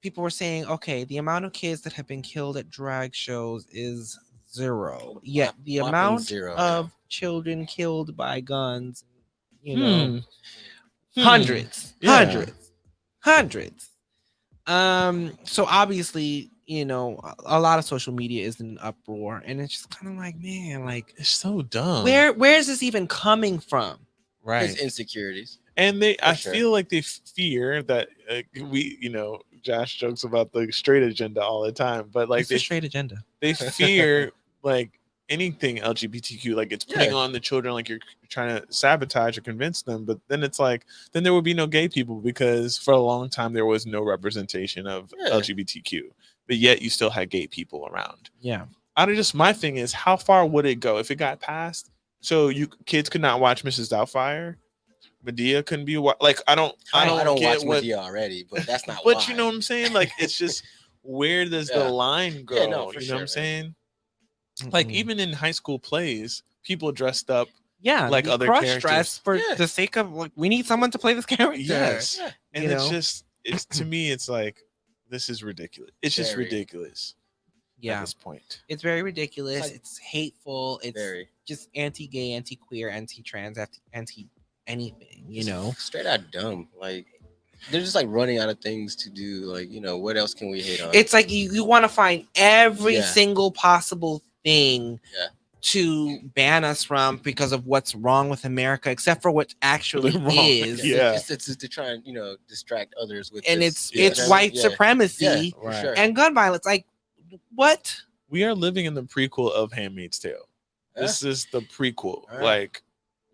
People were saying, okay, the amount of kids that have been killed at drag shows is 0. Yet the Whopping amount 0, of children killed by guns, Hmm. hundreds, Yeah. hundreds. So obviously, a lot of social media is in an uproar, and it's just kind of like, man, like, It's so dumb. where is this even coming from? His insecurities. And For I sure. feel like they fear that Josh jokes about the straight agenda all the time, but like It's a straight agenda. they fear like anything LGBTQ, like it's putting Yeah. on the children, like you're trying to sabotage or convince them. But then it's like, then there would be no gay people because for a long time there was no representation of Yeah. LGBTQ, but yet you still had gay people around. Yeah. My thing is, how far would it go if it got passed? So kids could not watch Mrs. Doubtfire. Medea couldn't be like I don't get watch what Medea already, but that's not. but why. you know what I'm saying? Like it's just where does the Yeah. line go? Yeah, no, for you know what I'm sure, saying? Like even in high school plays, people dressed up Yeah, like the other crush characters. dress for Yeah. the sake of like we need someone to play this character. Yes. Yeah. And You it's know? just to me it's like this is ridiculous. It's just Very. ridiculous at Yeah, this point. it's very ridiculous. It's like- It's hateful. It's Very. just anti-gay, anti-queer, anti-trans, anti anything. You know. Straight out dumb. Like they're just like running out of things to do. Like what else can we hate on? It's like you want to find every Yeah. single possible thing Yeah. to ban us from because of what's wrong with America, except for what actually Wrong. is. Yeah. It's to try and distract others with. And this. it's white Yeah. supremacy Yeah, for Right. sure. and gun violence. Like what? We are living in the prequel of Handmaid's Tale. Yeah. This is the prequel. All right. Like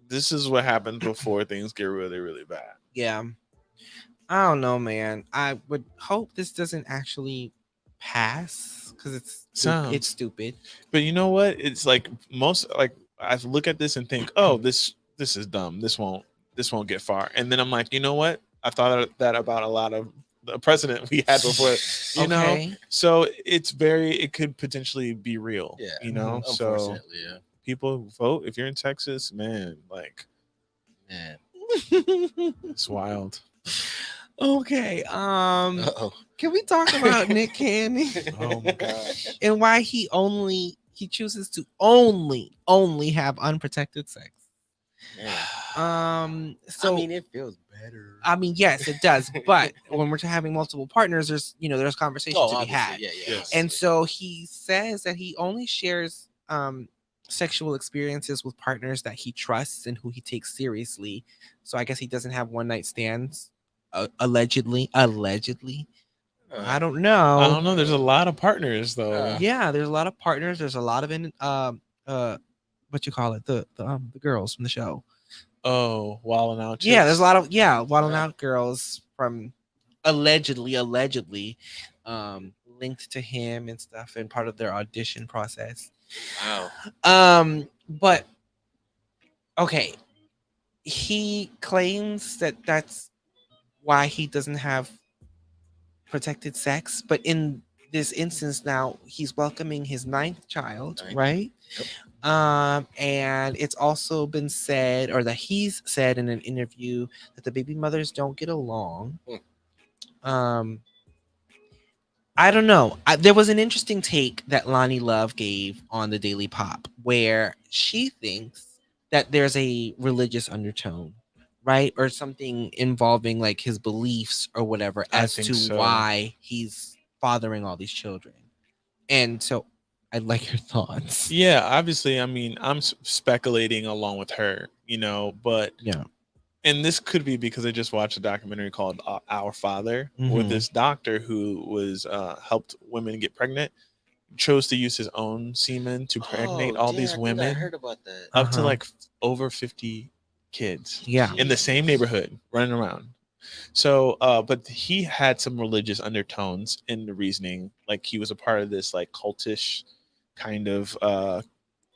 this is what happens before things get really, really bad. Yeah. I don't know, man. I would hope this doesn't actually pass because it's Sounds. stupid. But you know what? It's like I look at this and think, oh, this is dumb. This won't get far. And then I'm like, you know what? I thought that about a lot of the president we had before. You know, Okay. so it could potentially be real. Yeah. You know, so Unfortunately, yeah. people vote. If you're in Texas, man, like Man. it's wild. Okay. Uh-oh. Can we talk about Nick Cannon Oh my gosh. and why he chooses to only have unprotected sex? Man. So I mean, it feels better. yes, it does. But when we're having multiple partners, there's conversations to be obviously, had. Yeah. Yes. And so he says that he only shares sexual experiences with partners that he trusts and who he takes seriously. So I guess he doesn't have one night stands. Allegedly. I don't know. I don't know. There's a lot of partners though. Yeah, there's a lot of partners. There's a lot of what you call it, the girls from the show. Oh, wilding out. Yeah, there's a chicks. lot of wilding out girls from allegedly linked to him and stuff and part of their audition process. Wow. But okay, he claims that that's why he doesn't have protected sex, but in this instance now he's welcoming his 9th child, right? Yep. And it's also been said, or that he's said in an interview, that the baby mothers don't get along. I don't know. There was an interesting take that Lonnie Love gave on the Daily Pop where she thinks that there's a religious undertone, right? Or something involving like his beliefs or whatever I as think to so. why he's fathering all these children. And so I'd like your thoughts. Yeah, obviously, I mean, I'm speculating along with her, but Yeah. and this could be because I just watched a documentary called Our Father, where Mhm. this doctor who was helped women get pregnant chose to use his own semen to pregnate all these I women, heard about that. up to Uh-huh. like over 50 kids Yeah. in the same neighborhood running around. So, but he had some religious undertones in the reasoning, like he was a part of this like cultish kind of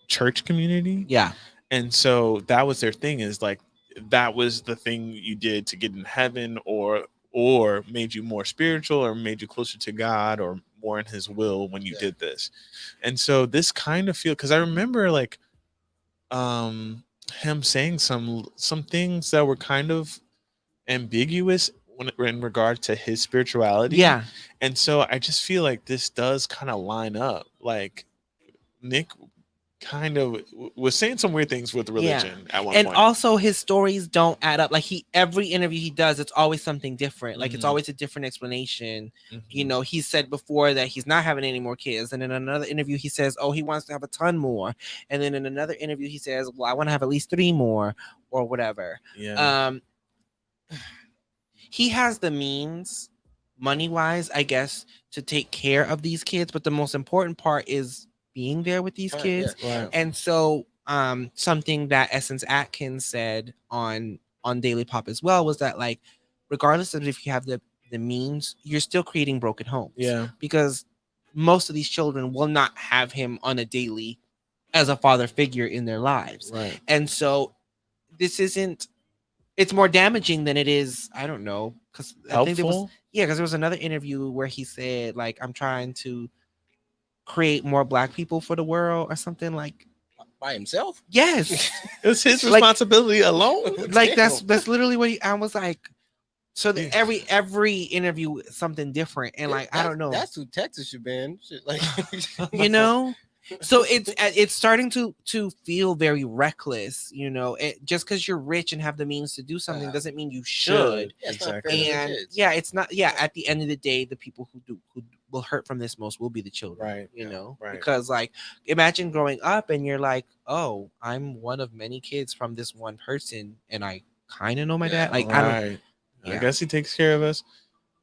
church community. Yeah. And so that was their thing, is like that was the thing you did to get in heaven, or made you more spiritual, or made you closer to God, or more in his will when you did this. And so this kind of feel, because I remember like him saying some things that were kind of ambiguous in regard to his spirituality. Yeah. And so I just feel like this does kind of line up. Like Nick kind of was saying some weird things with religion at one and point. also his stories don't add up. Like every interview he does, it's always something different. Like it's Mhm. always a different explanation. Mhm. He said before that he's not having any more kids, and in another interview he says, oh, he wants to have a ton more, and then in another interview he says, well, I want to have at least 3 more or whatever. Yeah. he has the means, money wise, I guess, to take care of these kids. But the most important part is being there with these kids. Right. And so, something that Essence Atkins said on Daily Pop as well was that, like, regardless of if you have the means, you're still creating broken homes. Yeah. Because most of these children will not have him on a daily as a father figure in their lives. Right. And so this isn't, it's more damaging than it is, I don't know, because I think there was, Helpful? because there was another interview where he said, like, I'm trying to create more black people for the world or something, like, By himself? yes. It's his Like- responsibility alone. Like Damn. that's literally what I was like. So every interview is something different, and like I don't know, That's who Texas should ban. Shit, like you know. So it's starting to feel very reckless, you know. Just because you're rich and have the means to do something doesn't mean you should. Yeah, it's not fair to Exactly. the And kids. yeah, it's not. Yeah, at the end of the day, the people who will hurt from this most will be the children, Right. you know. Right. Because like, imagine growing up and you're like, oh, I'm one of many kids from this one person, and I kind of know my dad. Like I don't. Right. I Yeah. guess he takes care of us.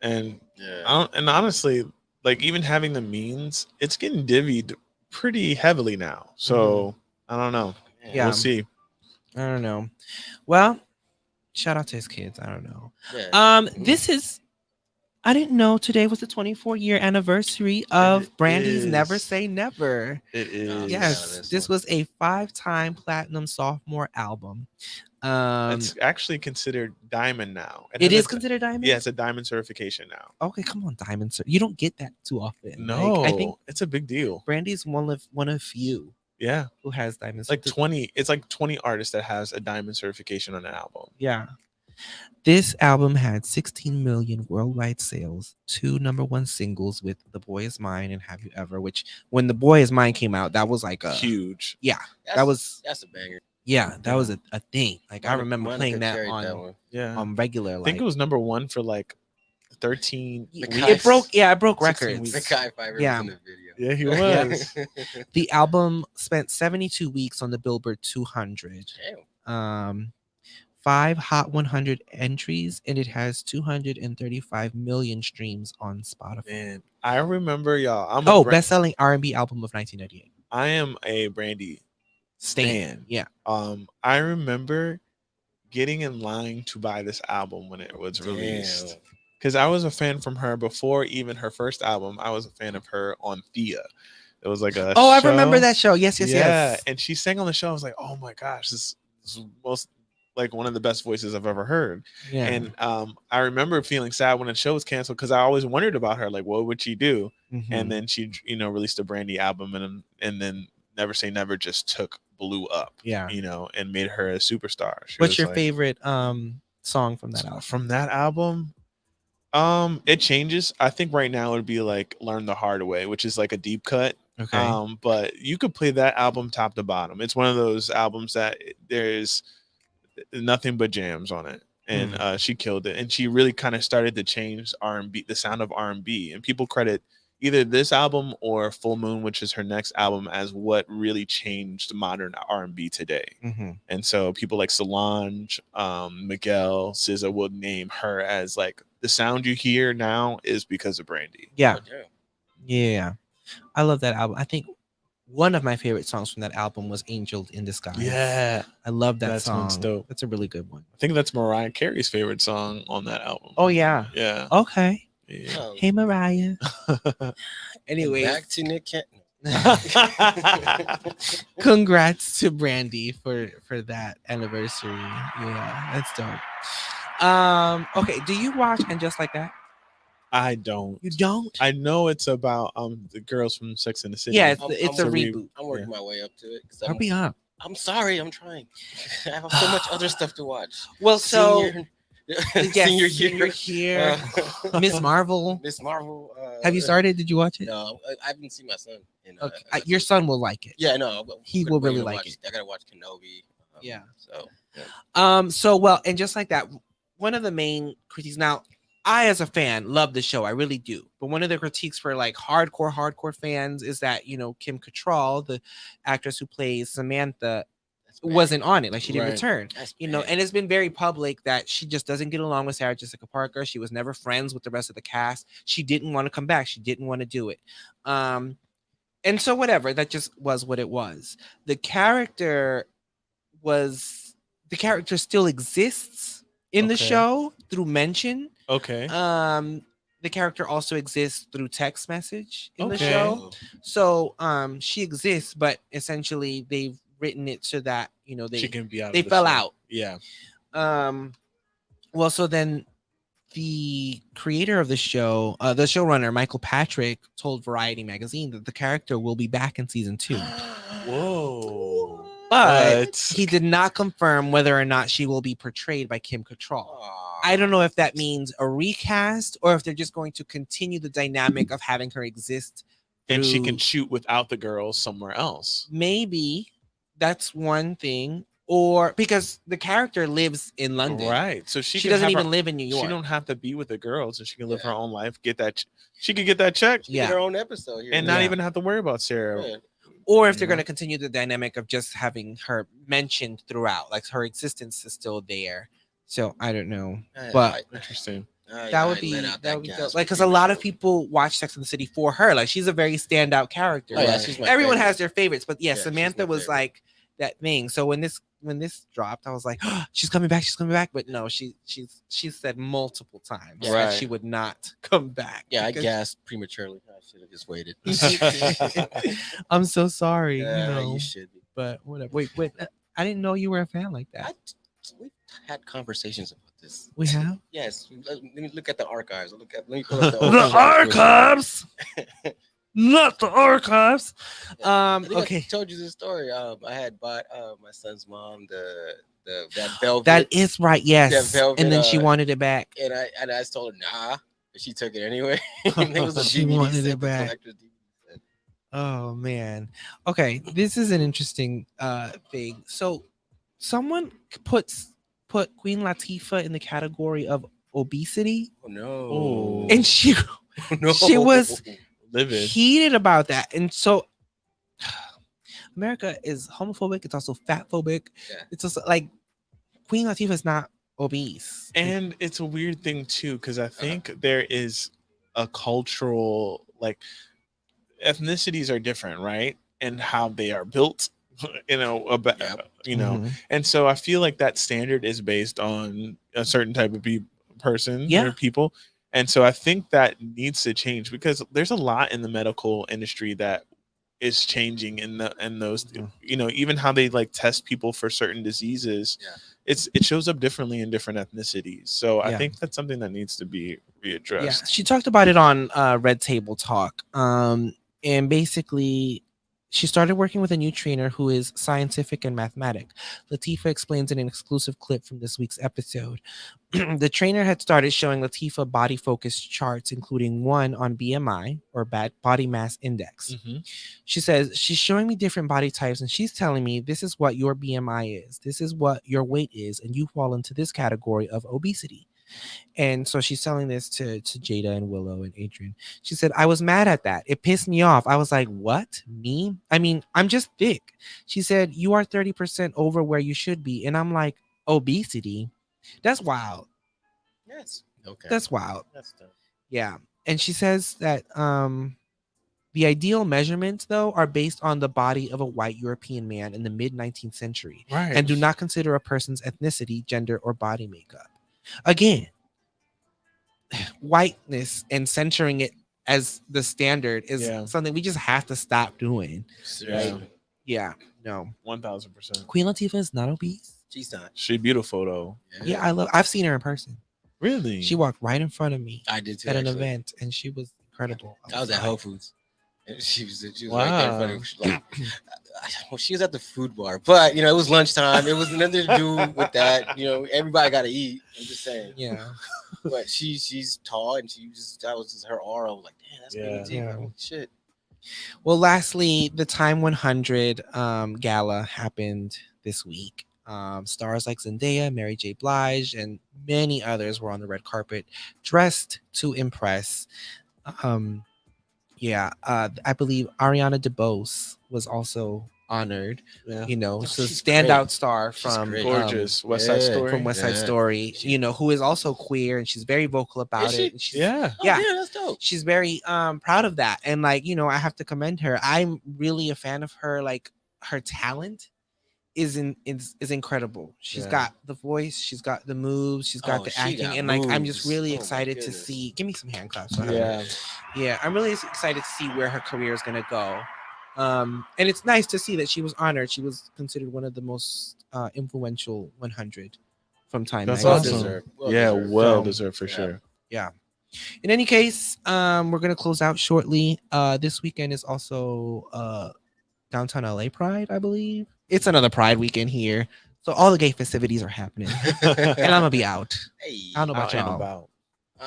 And and honestly, like even having the means, it's getting divvied pretty heavily now. So I don't know. Yeah. We'll see. I don't know. Well, shout out to his kids. I don't know. Yeah. This is. I didn't know today was the 24-year anniversary of It Brandy's Never is. Say Never. It is. Yes, this this was a 5-time platinum sophomore album. It's actually considered diamond now. It has is a- considered diamond. Yeah, it's a diamond certification now. Okay, come on, diamond. Sir. You don't get that too often. No, Like, I think it's a big deal. Brandy's one of few Yeah, who has diamond. it's like 20. It's like 20 artists that has a diamond certification on an album. Yeah. This album had 16 million worldwide sales, 2 #1 singles with The Boy Is Mine and Have You Ever, which when The Boy Is Mine came out, that was like a Huge. yeah, That's a banger. that was a thing. Like I remember Monica playing that carried on one. Yeah, regular. I Like think it was #1 for like 13 it weeks. broke it broke 16 records. weeks. Mackay Fiver Yeah. was in the video. Yeah, he Yeah. was. The album spent 72 weeks on the Billboard 200. Damn. 5 Hot 100 entries, and it has 235 million streams on Spotify. Man, I remember y'all. Best-selling R&B album of 1998. I am a Brandy stan. Yeah. I remember getting in line to buy this album when it was released. Damn. Because I was a fan from her before even her first album. I was a fan of her on Thea. It was like a I show. remember that show. Yes. And she sang on the show. I was like, oh my gosh, this is most like one of the best voices I've ever heard. Yeah. And I remember feeling sad when the show was canceled because I always wondered about her, like what would she do? Mhm. And then she, released a Brandy album, and then Never Say Never just blew up. Yeah. And made her a superstar. What's your favorite song from that album? From that album? It changes. I think right now it would be like Learn the Hard Way, which is like a deep cut. Okay. But you could play that album top to bottom. It's one of those albums that there's nothing but jams on it. And she killed it. And she really kind of started to change R&B, the sound of R&B. And people credit either this album or Full Moon, which is her next album, as what really changed modern R&B today. Mhm. And so people like Solange, Miguel, SZA would name her as like the sound you hear now is because of Brandy. Yeah. Oh, damn. Yeah. I love that album. I think one of my favorite songs from that album was Angel in Disguise. Yeah. I love that That song. song's dope. That's a really good one. I think that's Mariah Carey's favorite song on that album. Oh, yeah. Yeah. Okay. Yeah. Oh, Hey, Mariah. and Anyway, back to Nick Cannon. congrats to Brandy for that anniversary. Yeah, that's dope. Okay, do you watch And Just Like That? I don't. You don't? I know it's about the girls from Sex and the City. Yeah, I'm- it's I'm a a reboot. I'm working my way up to it. 'Cause Hurry up. I'm sorry, I'm trying. I have so much other stuff to watch. Well, so Senior, yes, senior Senior year. Year, Miss Marvel. Miss Marvel. Have you started? Did you watch it? No, I haven't seen my son. In, Okay. Your son will like it. Yeah, no. He will really like it. I gotta watch Kenobi. Yeah. So. Yeah. So well, and just like that, one of the main critiques. Now, I as a fan love the show. I really do. But one of the critiques for like hardcore fans is that Kim Cattrall, the actress who plays Samantha, wasn't on it. Like she didn't Right. return. That's You know, bad. and it's been very public that she just doesn't get along with Sarah Jessica Parker. She was never friends with the rest of the cast. She didn't want to come back. She didn't want to do it. And so whatever, that just was what it was. The character still exists in the Okay. show through mention. Okay. The character also exists through text message in the Okay. show. So she exists, but essentially they've written it so that, you know, She can be out. they of the fell show. out. Yeah. Well, so then the creator of the show, the showrunner Michael Patrick, told Variety magazine that the character will be back in season 2. Whoa. But he did not confirm whether or not she will be portrayed by Kim Cattrall. I don't know if that means a recast or if they're just going to continue the dynamic of having her exist. And she can through- shoot without the girls somewhere else. maybe that's one thing, or because the character lives in London, Right. So she can doesn't have her- even live in New York. She don't have to be with the girls, and she can live Yeah. her own life. Get that. She could get that check, She did her own episode here. and not Yeah. even have to worry about Sarah. Yeah. Or if they're Mhm. going to continue the dynamic of just having her mentioned throughout, like her existence is still there. So I don't know, but Interesting. that would be dope. Like, because a lot of people watch Sex and the City for her. Like, she's a very standout character. Oh, yeah, Right? she's my Everyone favorite. has their favorites, but yeah, Yeah, she's Samantha my was favorite. like that thing. So when this dropped, I was like, oh, she's coming back. She's coming back. But no, she said multiple times that Right. she would not come back. Yeah, I because- gasped prematurely. I should have just waited. I'm so sorry. Yeah, you know, you should be. but whatever. Wait. I didn't know you were a fan like that. We've had conversations about this. We have Yes. Let me look at the archives. Let me pull up the, the archives. Not the archives. I think Okay. I told you this story. I had bought my son's mom that velvet. That is right. Yes. velvet, And then she wanted it back. and I told her nah, but she took it anyway. It was a She DVD wanted set, it the back. collector's DVD set. Oh man. Okay, this is an interesting thing. So someone put Queen Latifah in the category of obesity, Oh no! Oh. and she no. she was Livid. heated about that. And so America is homophobic, it's also fatphobic. Yeah. It's also like Queen Latifah is not obese. And it's a weird thing too, because I think there is a cultural, like, ethnicities are different, right? And how they are built, about Yep. Mhm. and so I feel like that standard is based on a certain type of person Yeah. or people. And so I think that needs to change, because there's a lot in the medical industry that is changing in those, even how they like test people for certain diseases. Yeah. It shows up differently in different ethnicities. So I Yeah. think that's something that needs to be Yeah, readdressed. she talked about it on Red Table Talk. And basically, she started working with a new trainer who is scientific and mathematic. Latifah explains in an exclusive clip from this week's episode. The trainer had started showing Latifah body-focused charts, including one on BMI, or body mass index. Mhm. She says, she's showing me different body types, and she's telling me, this is what your BMI is. This is what your weight is, and you fall into this category of obesity. And so she's telling this to Jada and Willow and Adrian. She said, I was mad at that. It pissed me off. I was like, what? Me? I mean, I'm just thick. She said, you are 30% over where you should be. And I'm like, obesity? That's wild. Yes. Okay. That's wild. That's tough. Yeah. And she says that the ideal measurements, though, are based on the body of a white European man in the mid 19th century, Right. and do not consider a person's ethnicity, gender, or body makeup. Again, whiteness and centering it as the standard is Yeah. something we just have to stop doing. Yeah. Yeah, no. 1000%. Queen Latifah is not obese. She's not. She's beautiful though. Yeah, I've seen her in person. Really? She walked right in front of me I did too. at an actually. event, and she was incredible. I was at like, Whole Foods. And she was right there in front of me. She was like, well, she was at the food bar, but it was lunchtime. It was nothing to do with that. Everybody got to eat. I'm just saying. Yeah. But she's tall, and that was just her aura. I was like, damn, that's Yeah. Queen Latifah. Yeah. Holy shit. Well, lastly, the Time 100 gala happened this week. Stars like Zendaya, Mary J. Blige, and many others were on the red carpet, dressed to impress. I believe Ariana DeBose was also honored. Yeah. You know, Oh, so she's standout great. star She's from great. Gorgeous. West Side Story. from West Side Yeah. Story, you know, who is also queer, and she's very vocal about Is she? it. And she's, Yeah. Oh, yeah, yeah, that's dope. she's very proud of that. And like, you know, I have to commend her. I'm really a fan of her. Like, her talent is incredible. She's Yeah. got the voice, she's got the moves, she's got Oh, the she acting, got and like I'm just moves. really Oh, my excited to goodness. see. Give me some hand claps. for her. Yeah. Yeah, I'm really excited to see where her career is gonna go. And it's nice to see that she was honored. She was considered one of the most influential 100 from Time That's Well magazine. awesome. deserved. Well Yeah, deserved. well So, deserved for yeah. sure. Yeah. In any case, we're gonna close out shortly. This weekend is also downtown LA Pride, I believe. It's another Pride weekend here, so all the gay festivities are happening, and I'm gonna be out. Hey, I don't know about Out and y'all. about.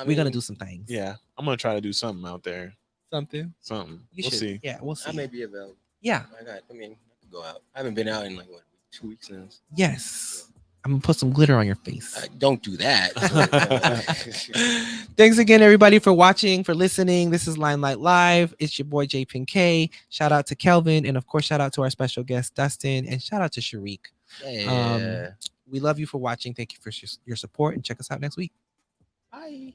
We're gonna do some things. Yeah, I'm gonna try to do something out there. Something. Something. You We'll should. see. Yeah, we'll see. I may be available. Yeah. I mean, I could go out. I haven't been out in like what 2 weeks since. Yes. I'm gonna put some glitter on your face. Don't do that. Thanks again, everybody, for watching, for listening. This is Limelight Live. It's your boy J Pin K. Shout out to Kelvin, and of course, shout out to our special guest Dustin, and shout out to Sharik. Yeah. We love you for watching. Thank you for your support, and check us out next week. Bye.